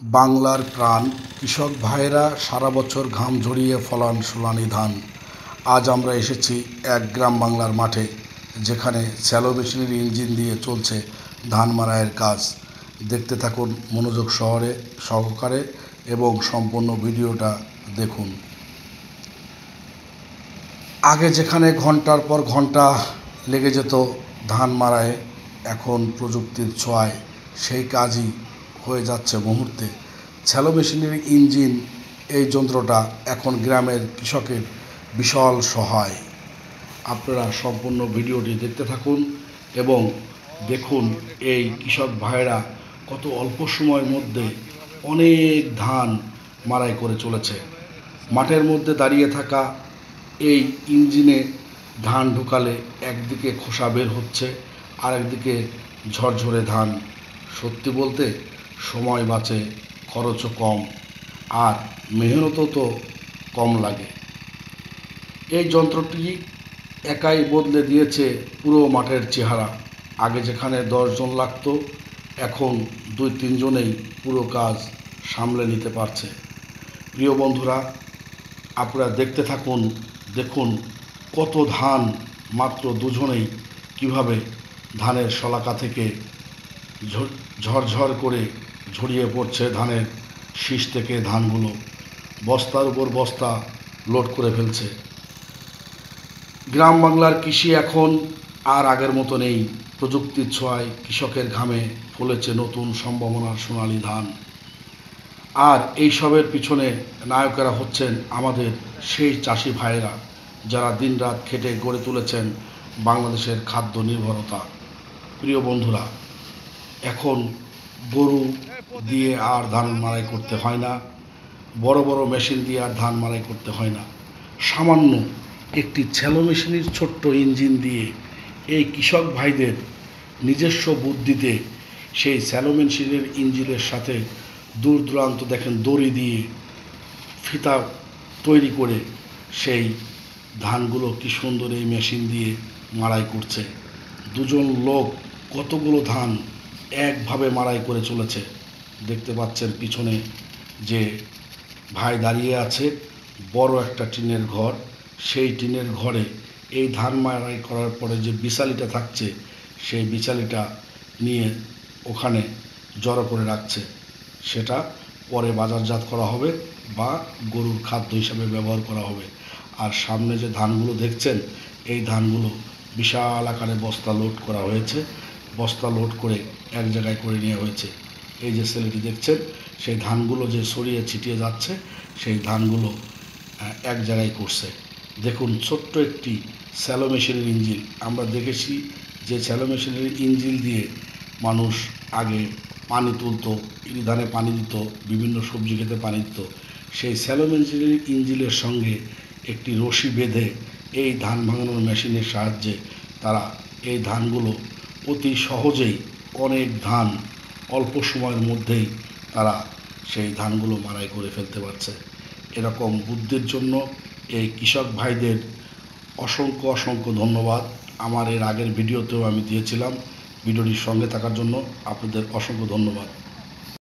বাংলার প্রাণ কৃষক ভাইয়েরা সারা বছর ঘাম ঝরিয়ে ফলান সোনালি ধান। আজ আমরা এসেছি এক গ্রাম বাংলার মাঠে, যেখানে স্যালো মেশিনের ইঞ্জিন দিয়ে চলছে ধান মাড়াইয়ের কাজ। দেখতে থাকুন মনোযোগ সহকারে এবং সম্পূর্ণ ভিডিওটা দেখুন। আগে যেখানে ঘন্টার পর ঘন্টা লেগে যেত ধান মাড়াইয়ে, এখন প্রযুক্তির ছোঁয়ায় সেই কাজই হয়ে যাচ্ছে মুহূর্তে। স্যালো মেশিনের ইঞ্জিন, এই যন্ত্রটা এখন গ্রামের কৃষকের বিশাল সহায়। আপনারা সম্পূর্ণ ভিডিওটি দেখতে থাকুন এবং দেখুন এই কৃষক ভাইরা কত অল্প সময়ের মধ্যে অনেক ধান মাড়াই করে চলেছে। মাঠের মধ্যে দাঁড়িয়ে থাকা এই ইঞ্জিনে ধান ঢুকালে একদিকে খোসা বের হচ্ছে, আর একদিকে ঝরঝরে ধান। সত্যি বলতে সময় বাঁচে, খরচও কম, আর মেহনতও তো কম লাগে। এই যন্ত্রটি একাই বদলে দিয়েছে পুরো মাঠের চেহারা। আগে যেখানে 10 জন লাগতো, এখন 2-3 জনেই পুরো কাজ সামলে নিতে পারছে। প্রিয় বন্ধুরা, আপনারা দেখতে থাকুন, দেখুন কত ধান মাত্র 2 জনেই কীভাবে ধানের শলাকা থেকে ঝরঝর করে ঝরিয়ে পড়ছে ধানের শীষ থেকে ধানগুলো। বস্তার উপর বস্তা লোড করে ফেলছে। গ্রাম বাংলার কৃষি এখন আর আগের মতো নেই। প্রযুক্তির ছোঁয়ায় কৃষকের ঘামে ফলেছে নতুন সম্ভাবনার সোনালি ধান। আর এই সবের পিছনে নায়কেরা হচ্ছেন আমাদের সেই চাষি ভাইয়েরা, যারা দিনরাত খেটে গড়ে তুলেছেন বাংলাদেশের খাদ্য নির্ভরতা। প্রিয় বন্ধুরা, এখন গরু দিয়ে আর ধান মাড়াই করতে হয় না, বড় বড় মেশিন দিয়ে আর ধান মাড়াই করতে হয় না। সামান্য একটি স্যালো মেশিনের ছোট্ট ইঞ্জিন দিয়ে এই কৃষক ভাইদের নিজস্ব বুদ্ধিতে সেই স্যালো মেশিনের ইঞ্জিনের সাথে দূর দূরান্ত দেখেন দড়ি দিয়ে ফিতা তৈরি করে সেই ধানগুলো কি সুন্দর এই মেশিন দিয়ে মাড়াই করছে। 2 জন লোক কতগুলো ধান একভাবে মাড়াই করে চলেছে। দেখতে পাচ্ছেন পিছনে যে ভাই দাঁড়িয়ে আছে, বড় একটা টিনের ঘর। সেই টিনের ঘরে এই ধান মাড়াই করার পরে যে বিচালিটা থাকছে, সেই বিচালিটা নিয়ে ওখানে জড়ো করে রাখছে। সেটা পরে বাজারজাত করা হবে বা গরুর খাদ্য হিসাবে ব্যবহার করা হবে। আর সামনে যে ধানগুলো দেখছেন, এই ধানগুলো বিশাল আকারে বস্তা লোড করা হয়েছে। বস্তা লোড করে এক জায়গায় করে নেওয়া হয়েছে। এই যে ছেলেটি দেখছেন, সেই ধানগুলো যে ছড়িয়ে ছিটিয়ে যাচ্ছে, সেই ধানগুলো এক জায়গায় করছে। দেখুন ছোট্ট একটি স্যালো মেশিনের ইঞ্জিন। আমরা দেখেছি যে স্যালো মেশিনের ইঞ্জিন দিয়ে মানুষ আগে পানি তুলতো, ধানে পানি দিত, বিভিন্ন সবজি খেতে পানি দিত। সেই স্যালো মেশিনের ইঞ্জিনের সঙ্গে একটি রশি বেঁধে এই ধান ভাঙানোর মেশিনের সাহায্যে তারা এই ধানগুলো অতি সহজেই অনেক ধান অল্প সময়ের মধ্যেই তারা সেই ধানগুলো মাড়াই করে ফেলতে পারছে। এরকম বুদ্ধির জন্য এই কৃষক ভাইদের অসংখ্য অসংখ্য ধন্যবাদ। আমার এর আগের ভিডিওতেও আমি দিয়েছিলাম। ভিডিওটির সঙ্গে থাকার জন্য আপনাদের অসংখ্য ধন্যবাদ।